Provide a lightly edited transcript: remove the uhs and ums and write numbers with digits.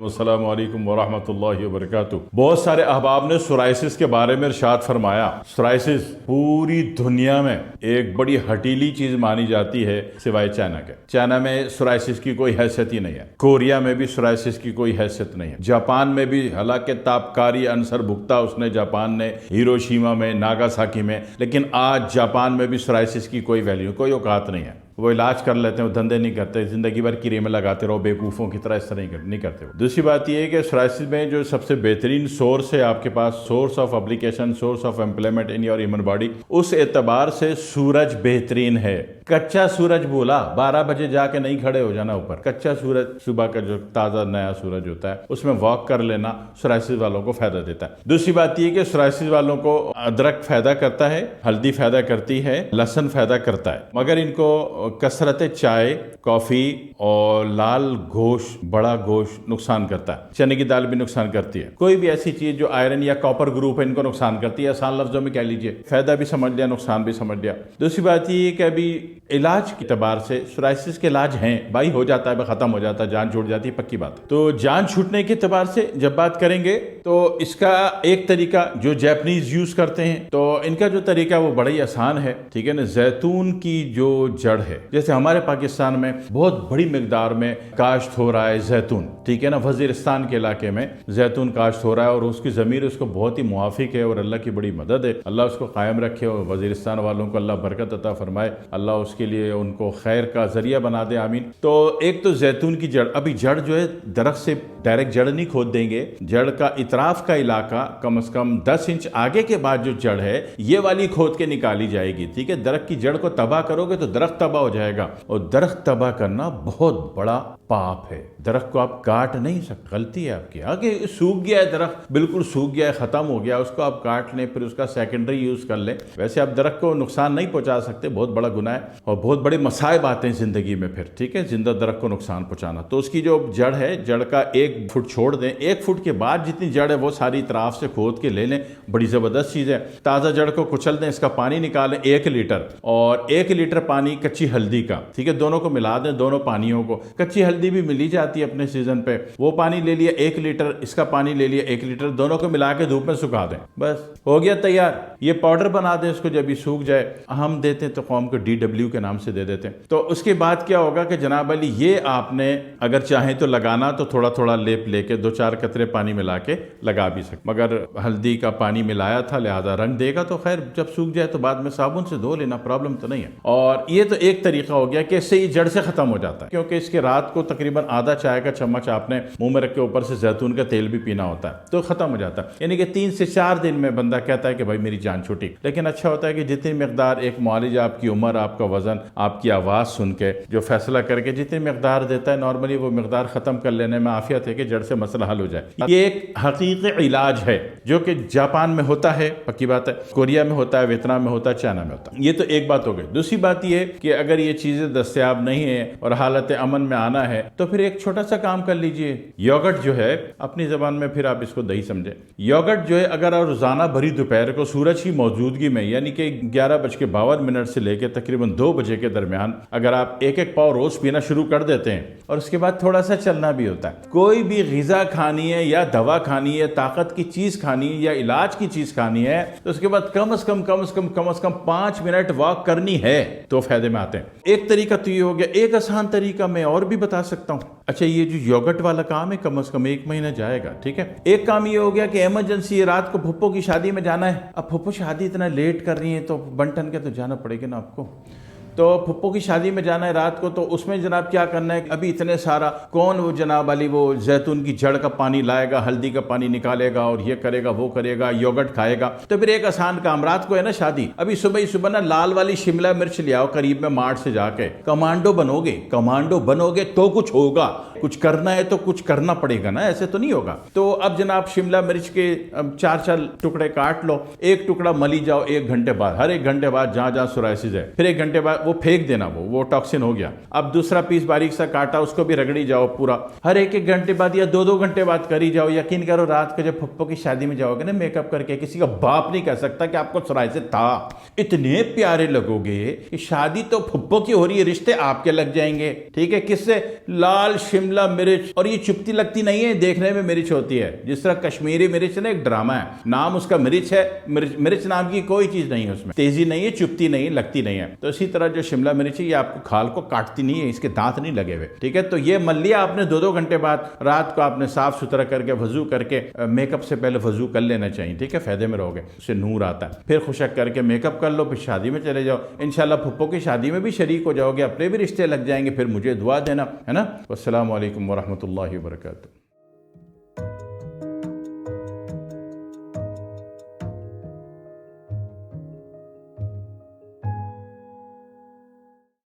अस्सलामु अलैकुम वरहमतुल्लाहि वबरकातुहू। बहुत सारे अहबाब ने सोराइसिस के बारे में इरशाद फरमाया। सोराइसिस पूरी दुनिया में एक बड़ी हटीली चीज मानी जाती है सिवाय चाइना के। चाइना में सोराइसिस की कोई हैसियत ही नहीं है। कोरिया में भी सोराइसिस की कोई हैसियत नहीं है। जापान में भी हालांकि ताबकारी अंसर भुगता उसने जापान ने हिरोशिमा में, नागासाकी में, लेकिन आज जापान में भी सोराइसिस की कोई वैल्यू, कोई औकात नहीं है। वो इलाज कर लेते हैं, वो धंधे नहीं करते, जिंदगी भर क्रीमें लगाते रहो बेवकूफ़ों की तरह, इस तरह नहीं करते वो। दूसरी बात ये है कि सोराइसिस में जो सबसे बेहतरीन सोर्स है आपके पास, source of application, source of employment in your human body, उस एतबार से सूरज बेहतरीन है। कच्चा सूरज बोला 12 बजे जाके नहीं खड़े हो जाना ऊपर। कच्चा सूरज, सुबह का जो ताज़ा नया सूरज होता है, उसमें वॉक कर लेना सोराइसिस वालों को फायदा देता है। दूसरी बात ये कि सोराइसिस वालों को अदरक फायदा करता है, हल्दी फायदा करती है, लहसुन फायदा करता है, मगर इनको कसरत चाय, कॉफी और लाल गोश्त, बड़ा गोश्त नुकसान करता है। चने की दाल भी नुकसान करती है। कोई भी ऐसी चीज जो आयरन या कॉपर ग्रुप है, इनको नुकसान करती है। आसान लफ्जों में कह लीजिए, फायदा भी समझ लिया, नुकसान भी समझ लिया। दूसरी बात ये कि अभी इलाज के एतबार से सोराइसिस के इलाज हैं भाई, हो जाता है, खत्म हो जाता है, जान छूट जाती है, पक्की बात है। तो जान छूटने के एतबार से जब बात करेंगे तो इसका एक तरीका जो जापानीज यूज करते हैं, तो इनका जो तरीका वो बड़ा ही आसान है, ठीक है ना। जैतून की जो जड़ है, जैसे हमारे पाकिस्तान में बहुत बड़ी मिकदार में काश्त हो रहा है जैतून, ठीक है ना। वजीरिस्तान के इलाके में जैतून काश्त हो रहा है और उसकी ज़मीर उसको बहुत ही मुआफिक है और अल्लाह की बड़ी मदद है। अल्लाह उसको कायम रखे और वजीरिस्तान वालों को अल्लाह बरकत अता फरमाए, अल्लाह उसके लिए उनको खैर का जरिया बना दे, आमीन। तो एक तो जैतून की जड़, अभी जड़ जो है दरख्त से डायरेक्ट जड़ नहीं खोद देंगे, जड़ का इतराफ का इलाका कम से कम 10 इंच आगे के बाद जो जड़ है ये वाली खोद के निकाली जाएगी, ठीक है। दरख्त की जड़ को तबाह करोगे तो दरख्त तबाह हो जाएगा, और दरख्त तबाह करना बहुत बड़ा पाप है। दरख्त को आप काट नहीं सकते, गलती है आपकी। आगे सूख गया है दरख्त, बिल्कुल सूख गया है, खत्म हो गया, उसको आप काट लें, फिर उसका सेकेंडरी यूज कर लें। वैसे आप दरख्त को नुकसान नहीं पहुंचा सकते, बहुत बड़ा गुनाह है और बहुत बड़े मसाइब आते हैं जिंदगी में फिर, ठीक है, जिंदा दरख्त को नुकसान पहुंचाना। तो उसकी जो जड़ है, जड़ का 1 फुट छोड़ दें, 1 फुट के बाद जितनी जड़ है वो सारी तरफ से खोद के ले लें, बड़ी जबरदस्त चीज है। ताजा जड़ को कुचल दें, इसका पानी निकालें 1 लीटर, और 1 लीटर पानी कच्ची हल्दी का, ठीक है, दोनों को मिला दें, दोनों पानियों को। कच्ची हल्दी भी मिली जाती है अपने सीजन पे, वो पानी ले लिया 1 लीटर, इसका पानी ले लिया 1 लीटर, दोनों को मिला के धूप में सुखा दें, बस हो गया तैयार। ये पाउडर बना दें इसको, जब ये सूख जाए, हम देते हैं तो कौम को DW के नाम से दे देते हैं। तो उसके बाद क्या होगा कि जनाब अली, ये आपने अगर चाहें तो लगाना तो थोड़ा थोड़ा लेप लेके 2-4 कतरे पानी मिला के लगा भी सकते, मगर हल्दी का पानी मिलाया था लिहाजा रंग देगा, तो खैर जब सूख जाए तो बाद में साबुन से धो लेना, प्रॉब्लम तो नहीं है। और ये तो एक तरीका हो गया कि इससे ये जड़ से खत्म हो जाता है, क्योंकि इसके रात को तकरीबन आधा चाय का चम्मच आपने मुंह में रख के ऊपर से जैतून का तेल भी पीना होता है, तो खत्म हो जाता है। यानी कि 3 से 4 दिन में बंदा कहता है कि भाई मेरी जान छूटी। लेकिन अच्छा होता है कि जितनी मिकदार एक मुआलिज आपकी उम्र, आपका वजन, आपकी आवाज सुन के जो फैसला करके जितनी मिकदार देता है, नॉर्मली वो मिकदार खत्म कर लेने में आफियत है कि जड़ से मसला हल हो जाए। ये एक हकीकी इलाज है जो कि जापान में होता है, पक्की बात है, कोरिया में होता है, वियतनाम में होता है, चाइना में होता है। ये तो एक बात हो गई। दूसरी बात ये कि अगर ये चीजें दस्तयाब नहीं है और हालत अमन में आना है, तो फिर एक छोटा सा काम कर लीजिए। योगर्ट जो है, अपनी जबान में फिर आप इसको दही समझे, योगर्ट जो है अगर आप रोजाना भरी दोपहर को सूरज की मौजूदगी में, यानी कि 11:52 से लेकर तकरीबन 2 बजे के दरमियान अगर आप 1-1 पाव रोज पीना शुरू कर देते हैं, और उसके बाद थोड़ा सा चलना भी होता है। कोई भी ग़िज़ा खानी है या दवा खानी है, ताकत की चीज खानी है या इलाज की चीज खानी है, तो उसके बाद कम से कम 5 मिनट वॉक करनी है, तो फायदे में आते हैं। एक तरीका तो ये हो गया। एक आसान तरीका मैं और भी बता सकता हूँ। अच्छा, ये जो योगर्ट वाला काम है कम से कम 1 महीना जाएगा, ठीक है। एक काम ये हो गया कि इमरजेंसी रात को फुप्पो की शादी में जाना है। अब फुप्पो शादी इतना लेट कर रही है तो बंटन के तो जाना पड़ेगा ना आपको, तो फुप्पो की शादी में जाना है रात को, तो उसमें जनाब क्या करना है, अभी इतने सारा कौन वो जनाब वाली वो जैतून की जड़ का पानी लाएगा, हल्दी का पानी निकालेगा और ये करेगा वो करेगा, योगर्ट खाएगा। तो फिर एक आसान काम, रात को है ना शादी, अभी सुबह ही सुबह ना लाल वाली शिमला मिर्च ले आओ करीब में मार्ट से जाके, कमांडो बनोगे तो कुछ होगा। कुछ करना है तो कुछ करना पड़ेगा ना, ऐसे तो नहीं होगा। तो अब जनाब शिमला मिर्च के 4-4 टुकड़े काट लो, एक टुकड़ा मली जाओ 1 घंटे बाद, हर 1 घंटे बाद जहां जहां सोराइसिस है, फिर 1 घंटे बाद वो फेंक देना, वो टॉक्सिन हो गया। अब दूसरा पीस बारीक सा काटा, उसको भी रगड़ी जाओ पूरा, हर एक एक घंटे बाद या 2-2 घंटे बाद करी जाओ। यकीन करो रात को जब फुप्पो की शादी में जाओगे ना मेकअप करके, किसी का बाप नहीं कह सकता कि आपको सोराइसिस था। इतने प्यारे लगोगे कि शादी तो फुप्पो की हो रही है, रिश्ते आपके लग जाएंगे। ठीक है, किससे? लाल शिमला मिर्च। और ये चुपती लगती नहीं है, देखने में मिर्च होती है। जिस तरह कश्मीरी मिर्च ना एक ड्रामा है, नाम उसका मिर्च है, मिर्च नाम की कोई चीज नहीं है उसमें, तेजी नहीं है, चुपती नहीं है, लगती नहीं है। तो इसी तरह जो शिमला मिर्च है ये आपको खाल को काटती नहीं है, इसके दांत नहीं लगे हुए। ठीक है, तो ये मल लिया आपने 2-2 घंटे बाद, रात को आपने साफ सुथरा करके वजू करके, मेकअप से पहले वजू कर लेना चाहिए। ठीक है, फायदे में रहोगे, उससे नूर आता है। फिर खुशक करके मेकअप कर लो, फिर शादी में चले जाओ। इंशाल्लाह फुप्पो की शादी में भी शरीक हो जाओगे, अपने भी रिश्ते लग जाएंगे। फिर मुझे दुआ देना, है ना। अस्सलामु अलैकुम वरहमतुल्लाहि वबरकातुहू।